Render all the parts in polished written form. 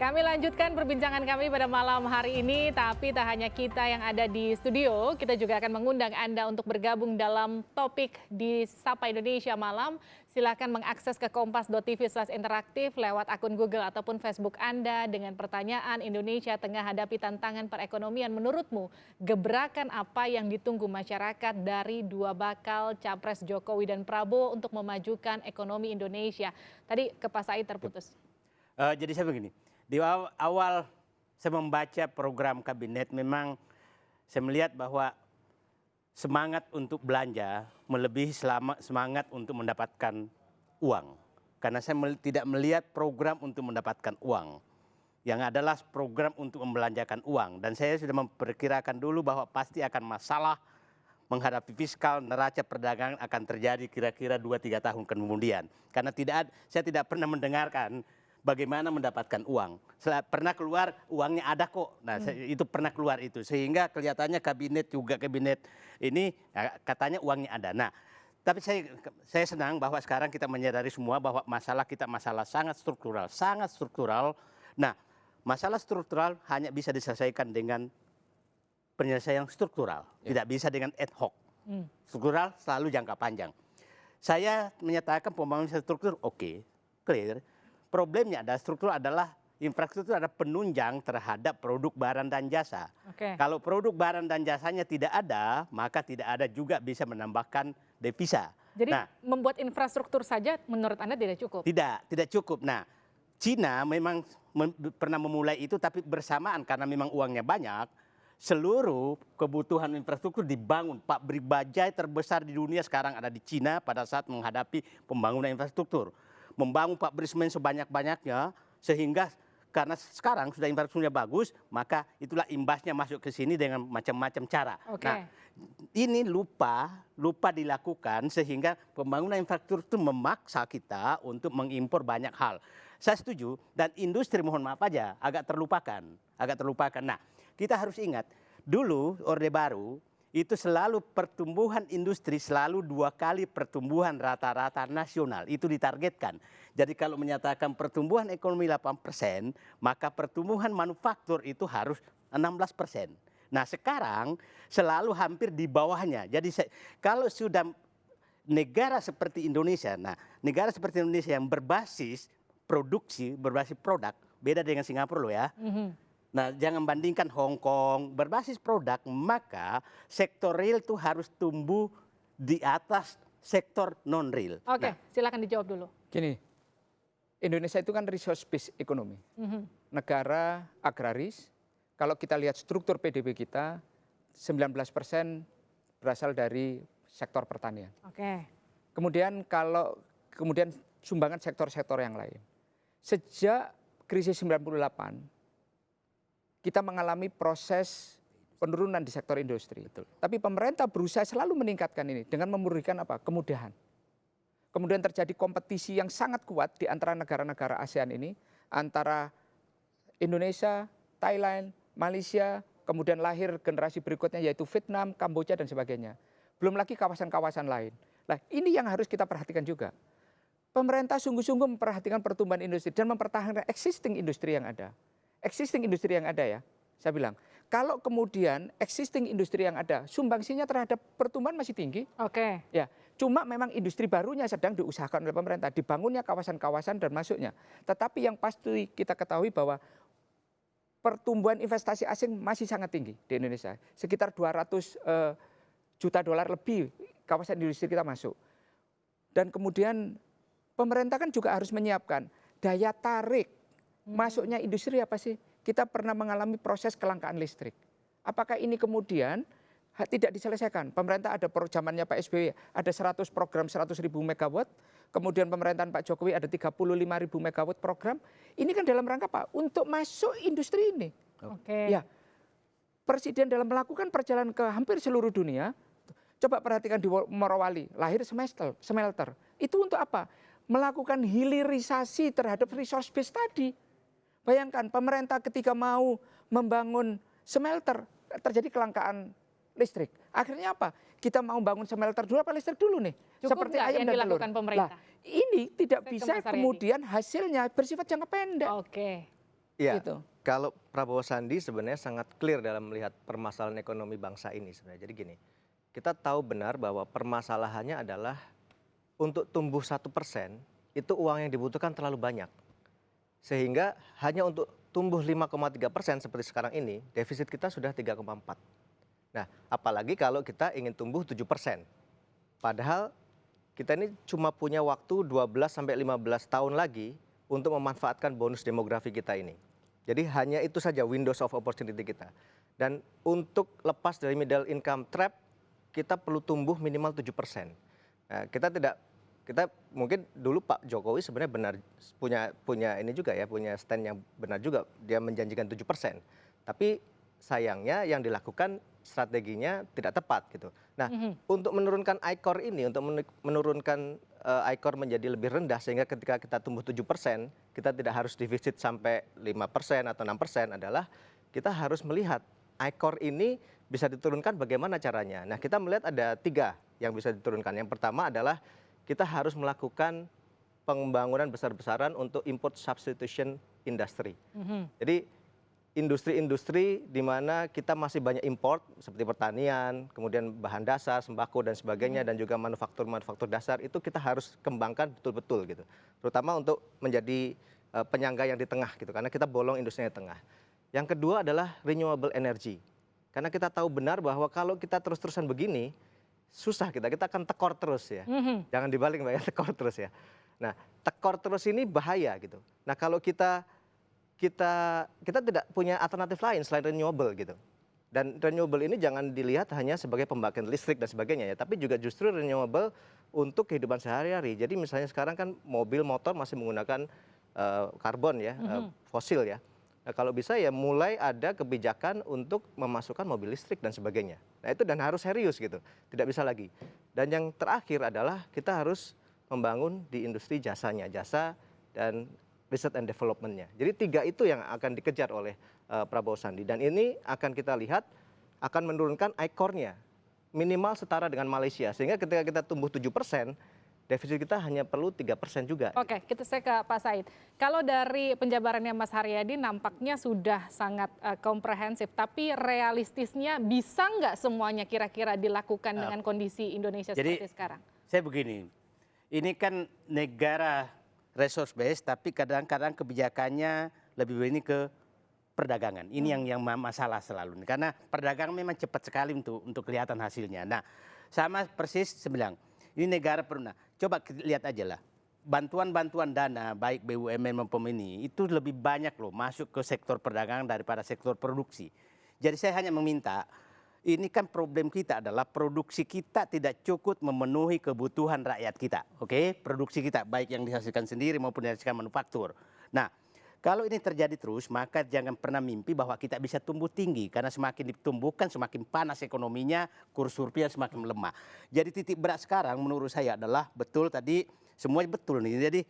Kami lanjutkan perbincangan kami pada malam hari ini, tapi tak hanya kita yang ada di studio, kita juga akan mengundang Anda untuk bergabung dalam topik di Sapa Indonesia Malam. Silakan mengakses ke kompas.tv/interaktif lewat akun Google ataupun Facebook Anda dengan pertanyaan Indonesia tengah hadapi tantangan perekonomian. Menurutmu, gebrakan apa yang ditunggu masyarakat dari dua bakal Capres Jokowi dan Prabowo untuk memajukan ekonomi Indonesia? Tadi ke Pak Said terputus. Jadi saya begini. Di awal saya membaca program kabinet, memang saya melihat bahwa semangat untuk belanja melebihi semangat untuk mendapatkan uang. Karena saya tidak melihat program untuk mendapatkan uang. Yang adalah program untuk membelanjakan uang. Dan saya sudah memperkirakan dulu bahwa pasti akan masalah menghadapi fiskal, neraca perdagangan akan terjadi kira-kira 2-3 tahun kemudian. Karena saya tidak pernah mendengarkan bagaimana mendapatkan uang. Pernah keluar uangnya ada kok. Nah, itu pernah keluar itu. Sehingga kelihatannya kabinet ini katanya uangnya ada. Nah, tapi saya senang bahwa sekarang kita menyadari semua bahwa masalah kita masalah sangat struktural, sangat struktural. Nah, masalah struktural hanya bisa diselesaikan dengan penyelesaian struktural, tidak bisa dengan ad hoc. Struktural selalu jangka panjang. Saya menyatakan pembangunan struktur oke, clear. Problemnya adalah infrastruktur adalah penunjang terhadap produk barang dan jasa. Kalau produk barang dan jasanya tidak ada, maka tidak ada juga bisa menambahkan devisa. Jadi membuat infrastruktur saja menurut Anda tidak cukup? Tidak cukup. Nah, Cina memang pernah memulai itu, tapi bersamaan karena memang uangnya banyak, seluruh kebutuhan infrastruktur dibangun. Pabrik bajai terbesar di dunia sekarang ada di Cina pada saat menghadapi pembangunan infrastruktur. Membangun pabrik semen sebanyak-banyaknya, sehingga karena sekarang sudah infrastrukturnya bagus, maka itulah imbasnya masuk ke sini dengan macam-macam cara. Nah, ini lupa dilakukan sehingga pembangunan infrastruktur memaksa kita untuk mengimpor banyak hal. Saya setuju, dan industri mohon maaf aja agak terlupakan. Nah, kita harus ingat, dulu Orde Baru itu selalu pertumbuhan industri selalu 2 kali pertumbuhan rata-rata nasional. Itu ditargetkan. Jadi kalau menyatakan pertumbuhan ekonomi 8%, maka pertumbuhan manufaktur itu harus 16%. Nah, sekarang selalu hampir di bawahnya. Jadi kalau sudah negara seperti Indonesia, negara seperti Indonesia yang berbasis produksi, berbasis produk, beda dengan Singapura loh ya. Nah, jangan bandingkan Hong Kong, berbasis produk, maka sektor real itu harus tumbuh di atas sektor non-real. Oke, silakan dijawab dulu. Gini, Indonesia itu kan resource based economy. Negara agraris, kalau kita lihat struktur PDB kita, 19% berasal dari sektor pertanian. Kemudian sumbangan sektor-sektor yang lain. Sejak krisis 98, kita mengalami proses penurunan di sektor industri. Tapi pemerintah berusaha selalu meningkatkan ini dengan memberikan apa? Kemudahan. Kemudian terjadi kompetisi yang sangat kuat di antara negara-negara ASEAN ini, antara Indonesia, Thailand, Malaysia, kemudian lahir generasi berikutnya yaitu Vietnam, Kamboja dan sebagainya. Belum lagi kawasan-kawasan lain. Nah, ini yang harus kita perhatikan juga. Pemerintah sungguh-sungguh memperhatikan pertumbuhan industri dan mempertahankan existing industri yang ada. Existing industri yang ada ya, saya bilang. Kalau kemudian existing industri yang ada, sumbangsinya terhadap pertumbuhan masih tinggi. Ya, cuma memang industri barunya sedang diusahakan oleh pemerintah, dibangunnya kawasan-kawasan dan masuknya. Tetapi yang pasti kita ketahui bahwa pertumbuhan investasi asing masih sangat tinggi di Indonesia. Sekitar 200 juta dolar lebih kawasan industri kita masuk. Dan kemudian pemerintah kan juga harus menyiapkan daya tarik masuknya industri apa sih? Kita pernah mengalami proses kelangkaan listrik. Apakah ini kemudian tidak diselesaikan? Pemerintah ada zamannya Pak SBY, ada 100 program 100.000 megawatt. Kemudian pemerintahan Pak Jokowi ada 35.000 megawatt program. Ini kan dalam rangka apa? Untuk masuk industri ini. Ya, Presiden dalam melakukan perjalanan ke hampir seluruh dunia, coba perhatikan di Morowali, lahir smelter. Itu untuk apa? Melakukan hilirisasi terhadap resource base tadi. Bayangkan pemerintah ketika mau membangun smelter, terjadi kelangkaan listrik. Akhirnya apa? Kita mau bangun smelter dulu apa listrik dulu nih? Cukup seperti ayam dan telur. Pemerintah? Nah, ini tidak bisa kemudian hasilnya bersifat jangka pendek. Iya, Gitu. kalau Prabowo Sandi sebenarnya sangat clear dalam melihat permasalahan ekonomi bangsa ini sebenarnya. Jadi gini, kita tahu benar bahwa permasalahannya adalah untuk tumbuh 1% itu uang yang dibutuhkan terlalu banyak. Sehingga hanya untuk tumbuh 5,3% seperti sekarang ini, defisit kita sudah 3,4. Nah, apalagi kalau kita ingin tumbuh 7%. Padahal kita ini cuma punya waktu 12 sampai 15 tahun lagi untuk memanfaatkan bonus demografi kita ini. Jadi hanya itu saja windows of opportunity kita. Dan untuk lepas dari middle income trap, kita perlu tumbuh minimal 7%. Nah, kita mungkin dulu Pak Jokowi sebenarnya benar punya ini juga ya, punya stand yang benar juga, dia menjanjikan 7%. Tapi sayangnya yang dilakukan strateginya tidak tepat gitu. Nah, untuk menurunkan ICOR ini, untuk menurunkan ICOR menjadi lebih rendah sehingga ketika kita tumbuh 7%, kita tidak harus defisit sampai 5% atau 6% adalah kita harus melihat ICOR ini bisa diturunkan bagaimana caranya. Nah, kita melihat ada 3 yang bisa diturunkan. Yang pertama adalah kita harus melakukan pembangunan besar-besaran untuk import substitution industry. Jadi industri-industri di mana kita masih banyak import seperti pertanian, kemudian bahan dasar, sembako dan sebagainya, dan juga manufaktur-manufaktur dasar itu kita harus kembangkan betul-betul gitu. Terutama untuk menjadi penyangga yang di tengah gitu, karena kita bolong industrinya di tengah. Yang kedua adalah renewable energy. Karena kita tahu benar bahwa kalau kita terus-terusan begini, susah kita akan tekor terus ya. Jangan dibalik Mbak ya, tekor terus ya. Nah, tekor terus ini bahaya gitu. Nah, kalau kita tidak punya alternatif lain selain renewable gitu. Dan renewable ini jangan dilihat hanya sebagai pembangkit listrik dan sebagainya ya, tapi juga justru renewable untuk kehidupan sehari-hari. Jadi misalnya sekarang kan mobil, motor masih menggunakan karbon ya, fosil ya. Nah, kalau bisa ya mulai ada kebijakan untuk memasukkan mobil listrik dan sebagainya. Nah, itu dan harus serius gitu, tidak bisa lagi. Dan yang terakhir adalah kita harus membangun di industri jasanya, jasa dan research and development-nya. Jadi 3 itu yang akan dikejar oleh Prabowo Sandi. Dan ini akan kita lihat akan menurunkan ICOR-nya minimal setara dengan Malaysia. Sehingga ketika kita tumbuh 7%, defisit kita hanya perlu 3% juga. Oke, saya ke Pak Said. Kalau dari penjabarannya Mas Haryadi nampaknya sudah sangat komprehensif, tapi realistisnya bisa nggak semuanya kira-kira dilakukan dengan kondisi Indonesia seperti sekarang? Saya begini, ini kan negara resource based, tapi kadang-kadang kebijakannya lebih ini ke perdagangan. Ini yang masalah selalu. Karena perdagangan memang cepat sekali untuk kelihatan hasilnya. Nah, sama persis sebilang. Ini negara pernah. Coba lihat aja lah. Bantuan-bantuan dana, baik BUMN maupun ini, itu lebih banyak loh masuk ke sektor perdagangan daripada sektor produksi. Jadi saya hanya meminta, ini kan problem kita adalah produksi kita tidak cukup memenuhi kebutuhan rakyat kita. Oke? Produksi kita, baik yang dihasilkan sendiri maupun dihasilkan manufaktur. Nah, kalau ini terjadi terus, maka jangan pernah mimpi bahwa kita bisa tumbuh tinggi. Karena semakin ditumbuhkan, semakin panas ekonominya, kurs rupiah semakin melemah. Jadi titik berat sekarang menurut saya adalah, betul tadi, semuanya betul nih. Jadi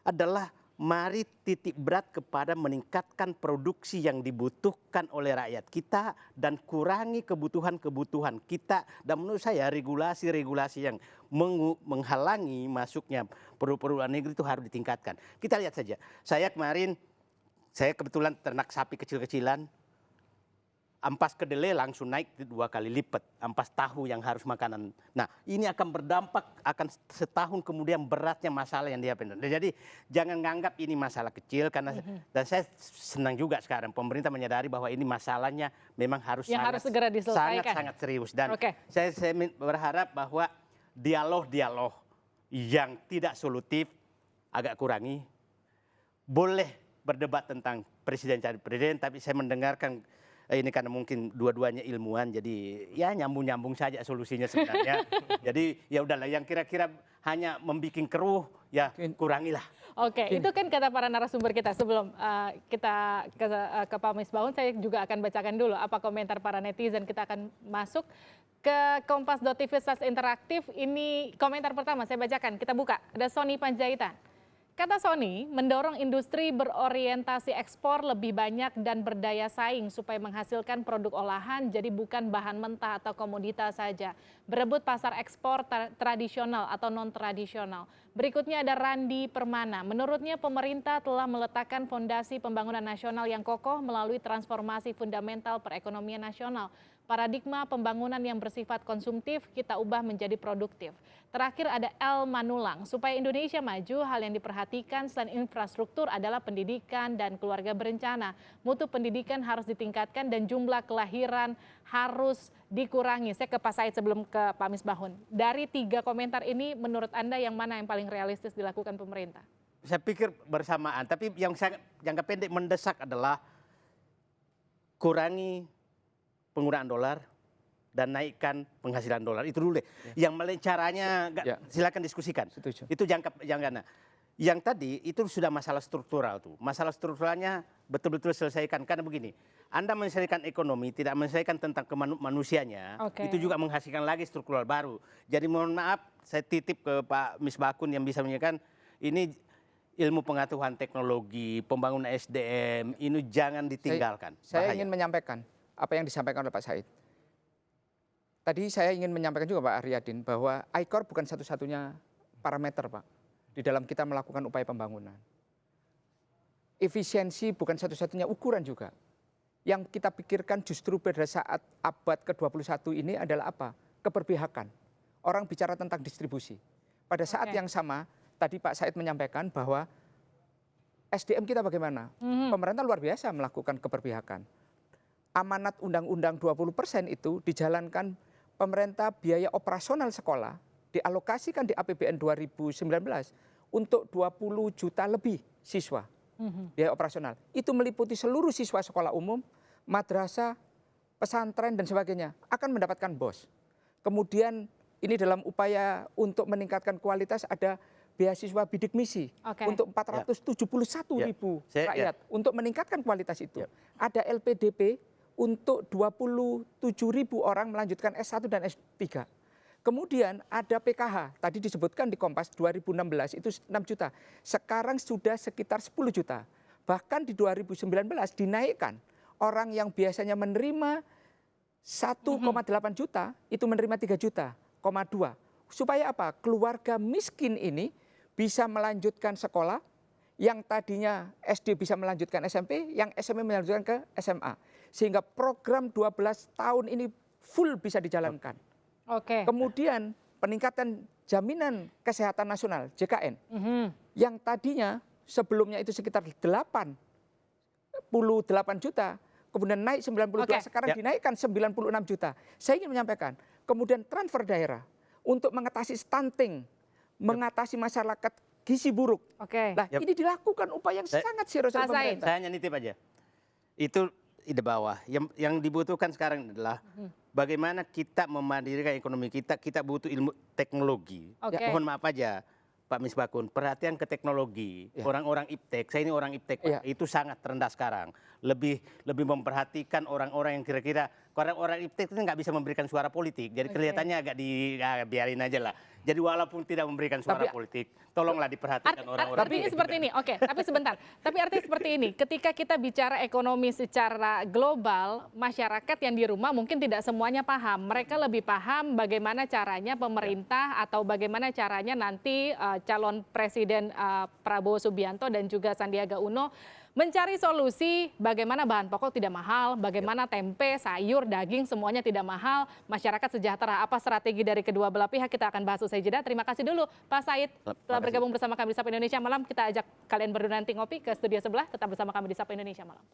adalah mari titik berat kepada meningkatkan produksi yang dibutuhkan oleh rakyat kita dan kurangi kebutuhan-kebutuhan kita. Dan menurut saya regulasi-regulasi yang menghalangi masuknya produk-produk luar negeri itu harus ditingkatkan. Kita lihat saja, saya kebetulan ternak sapi kecil-kecilan, ampas kedelai langsung naik 2 kali lipat, ampas tahu yang harus makanan. Nah, ini akan berdampak, akan setahun kemudian beratnya masalah yang dihadapi. Jadi jangan menganggap ini masalah kecil, karena dan saya senang juga sekarang pemerintah menyadari bahwa ini masalahnya memang harus harus segera diselesaikan. sangat serius. Dan saya berharap bahwa dialog-dialog yang tidak solutif agak kurangi. Boleh berdebat tentang presiden cari presiden, tapi saya mendengarkan ini karena mungkin dua-duanya ilmuwan, jadi ya nyambung-nyambung saja solusinya sebenarnya. Jadi ya udahlah, yang kira-kira hanya membuat keruh ya kurangilah. Oke, itu kan kata para narasumber kita. Sebelum kita ke Pak Misbahun, saya juga akan bacakan dulu apa komentar para netizen. Kita akan masuk ke kompas.tv/interaktif. Ini komentar pertama saya bacakan, kita buka. Ada Sony Panjaitan. Kata Sony, mendorong industri berorientasi ekspor lebih banyak dan berdaya saing supaya menghasilkan produk olahan jadi bukan bahan mentah atau komoditas saja. Berebut pasar ekspor tradisional atau non-tradisional. Berikutnya ada Randi Permana. Menurutnya pemerintah telah meletakkan fondasi pembangunan nasional yang kokoh melalui transformasi fundamental perekonomian nasional. Paradigma pembangunan yang bersifat konsumtif kita ubah menjadi produktif. Terakhir ada El Manulang, supaya Indonesia maju hal yang diperhatikan selain infrastruktur adalah pendidikan dan keluarga berencana. Mutu pendidikan harus ditingkatkan dan jumlah kelahiran harus dikurangi. Saya ke Pak Said sebelum ke Pak Misbahun. Dari 3 komentar ini menurut Anda yang mana yang paling realistis dilakukan pemerintah? Saya pikir bersamaan, tapi yang sangat jangka pendek mendesak adalah kurangi penggunaan dolar dan naikkan penghasilan dolar. Itu dulu deh. Yang caranya silakan diskusikan. Setuju. Itu jangka. Nah, yang tadi itu sudah masalah struktural tuh. Masalah strukturalnya betul-betul selesaikan karena begini. Anda menyelesaikan ekonomi, tidak menyelesaikan tentang manusianya, itu juga menghasilkan lagi struktural baru. Jadi mohon maaf, saya titip ke Pak Misbakun yang bisa menyampaikan ini ilmu pengetahuan teknologi, pembangunan SDM, ini jangan ditinggalkan. Saya ingin menyampaikan apa yang disampaikan oleh Pak Said. Tadi saya ingin menyampaikan juga Pak Aryadin bahwa ICOR bukan satu-satunya parameter Pak di dalam kita melakukan upaya pembangunan. Efisiensi bukan satu-satunya ukuran juga. Yang kita pikirkan justru pada saat abad ke-21 ini adalah apa? Keberpihakan. Orang bicara tentang distribusi. Pada saat yang sama, tadi Pak Said menyampaikan bahwa SDM kita bagaimana? Pemerintah luar biasa melakukan keberpihakan. Amanat Undang-Undang 20% itu dijalankan pemerintah biaya operasional sekolah dialokasikan di APBN 2019 untuk 20 juta lebih siswa biaya operasional. Itu meliputi seluruh siswa sekolah umum, madrasah, pesantren dan sebagainya akan mendapatkan BOS. Kemudian ini dalam upaya untuk meningkatkan kualitas ada beasiswa bidik misi untuk 471.000 rakyat untuk meningkatkan kualitas itu. Ada LPDP untuk 27.000 orang melanjutkan S1 dan S3. Kemudian ada PKH, tadi disebutkan di Kompas 2016 itu 6 juta. Sekarang sudah sekitar 10 juta. Bahkan di 2019 dinaikkan. Orang yang biasanya menerima 1,8 juta itu menerima 3 juta, 2. Supaya apa? Keluarga miskin ini bisa melanjutkan sekolah, yang tadinya SD bisa melanjutkan SMP, yang SMP melanjutkan ke SMA. Sehingga program 12 tahun ini full bisa dijalankan. Kemudian peningkatan jaminan kesehatan nasional, JKN, yang tadinya sebelumnya itu sekitar 88 juta, kemudian naik 92, sekarang dinaikkan 96 juta. Saya ingin menyampaikan, kemudian transfer daerah untuk mengatasi stunting, mengatasi masyarakat gizi buruk. Nah, ini dilakukan upaya yang sangat serius oleh pemerintah. Saya hanya nitip aja. Itu ide bawah. Yang dibutuhkan sekarang adalah bagaimana kita memandirikan ekonomi kita. Kita butuh ilmu teknologi. Mohon maaf aja, Pak Misbakun, perhatian ke teknologi. Orang-orang iptek, saya ini orang iptek, Pak, itu sangat rendah sekarang. Lebih memperhatikan orang-orang yang kira-kira, orang-orang iptek itu nggak bisa memberikan suara politik. Jadi kelihatannya agak biarin aja lah. Jadi walaupun tidak memberikan suara politik, tolonglah diperhatikan orang-orang. Tapi ini seperti ini, tapi sebentar. Tapi artinya seperti ini, ketika kita bicara ekonomi secara global, masyarakat yang di rumah mungkin tidak semuanya paham. Mereka lebih paham bagaimana caranya pemerintah atau bagaimana caranya nanti calon presiden Prabowo Subianto dan juga Sandiaga Uno mencari solusi bagaimana bahan pokok tidak mahal, bagaimana tempe, sayur, daging semuanya tidak mahal, masyarakat sejahtera. Apa strategi dari kedua belah pihak kita akan bahas usai jeda. Terima kasih dulu Pak Said telah bergabung bersama kami di Sapa Indonesia Malam. Kita ajak kalian berdua nanti ngopi ke studio sebelah, tetap bersama kami di Sapa Indonesia Malam.